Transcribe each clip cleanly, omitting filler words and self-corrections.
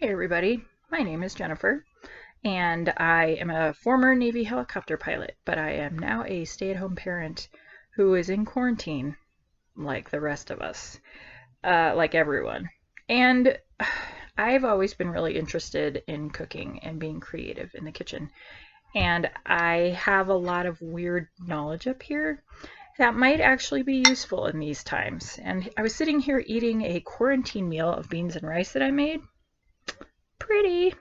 Hey everybody, my name is Jennifer, and I am a former Navy helicopter pilot, but I am now a stay-at-home parent who is in quarantine like the rest of us, like everyone. And I've always been really interested in cooking and being creative in the kitchen, and I have a lot of weird knowledge up here that might actually be useful in these times. And I was sitting here eating a quarantine meal of beans and rice that I made. Pretty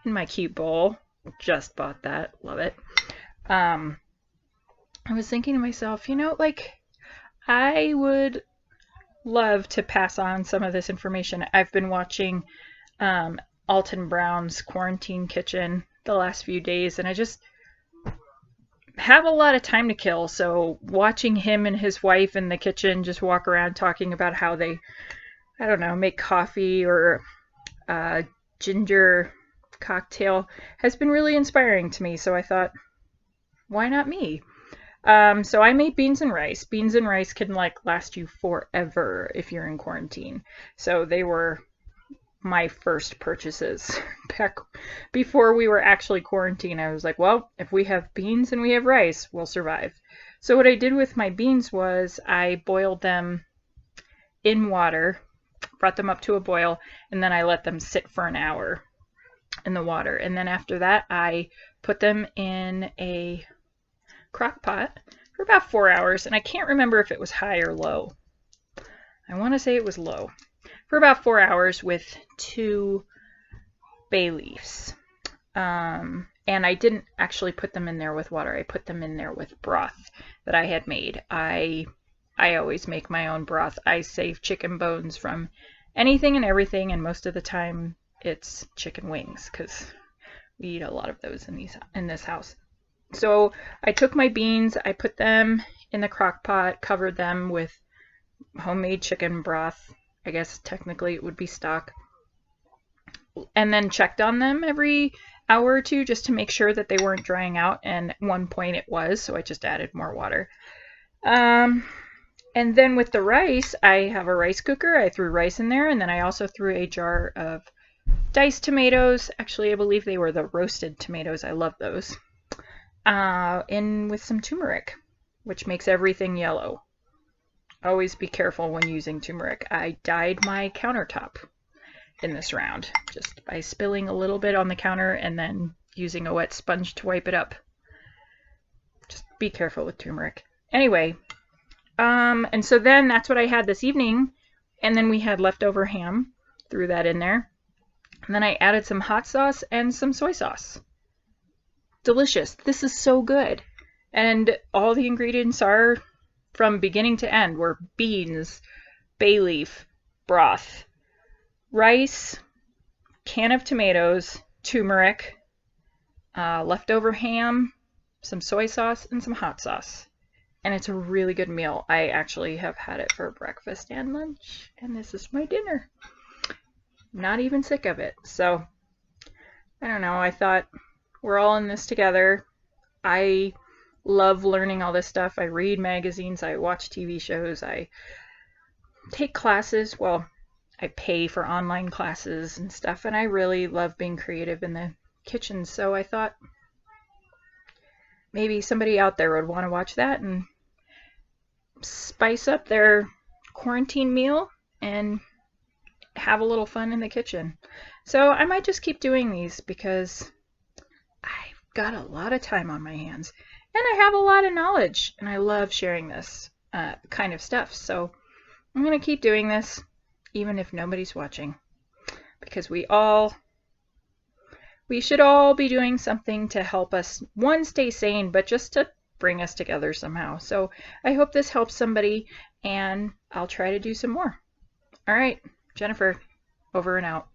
in my cute bowl. Just bought that. Love it. Um, I was thinking to myself, I would love to pass on some of this information. I've been watching Alton Brown's Quarantine Kitchen the last few days, and I just have a lot of time to kill. So watching him and his wife in the kitchen just walk around talking about how they, I don't know, make coffee or ginger cocktail has been really inspiring to me. So I thought, why not me? So I made beans and rice. Beans and rice can last you forever if you're in quarantine. So they were my first purchases back before we were actually quarantined. I was like, well, if we have beans and we have rice, we'll survive. So what I did with my beans was I boiled them in water, brought them up to a boil, and then I let them sit for an hour in the water. And then after that, I put them in a crock pot for about 4 hours. And I can't remember if it was high or low. I want to say it was low. For about 4 hours with 2 bay leaves. And I didn't actually put them in there with water. I put them in there with broth that I had made. I always make my own broth. I save chicken bones from anything and everything, and most of the time it's chicken wings because we eat a lot of those in this house. So I took my beans, I put them in the crock pot, covered them with homemade chicken broth. I guess technically it would be stock. And then checked on them every hour or two just to make sure that they weren't drying out. And at one point it was, so I just added more water. And then with the rice, I have a rice cooker. I threw rice in there, and then I also threw a jar of diced tomatoes. Actually, I believe they were the roasted tomatoes. I love those. In with some turmeric, which makes everything yellow. Always be careful when using turmeric. I dyed my countertop in this round just by spilling a little bit on the counter and then using a wet sponge to wipe it up. Just be careful with turmeric. Anyway, and so then that's what I had this evening, and then we had leftover ham. Threw that in there. And then I added some hot sauce and some soy sauce. Delicious. This is so good. And all the ingredients are from beginning to end were beans, bay leaf, broth, rice, can of tomatoes, turmeric, leftover ham, some soy sauce, and some hot sauce. And it's a really good meal. I actually have had it for breakfast and lunch, and this is my dinner. I'm not even sick of it. So, I don't know. I thought we're all in this together. I love learning all this stuff. I read magazines. I watch TV shows. I take classes. Well, I pay for online classes and stuff, and I really love being creative in the kitchen. So I thought maybe somebody out there would want to watch that and spice up their quarantine meal and have a little fun in the kitchen. So I might just keep doing these because I've got a lot of time on my hands and I have a lot of knowledge and I love sharing this kind of stuff. So I'm going to keep doing this even if nobody's watching, because we should all be doing something to help us, one, stay sane, but just to bring us together somehow. So I hope this helps somebody, and I'll try to do some more. All right, Jennifer, over and out.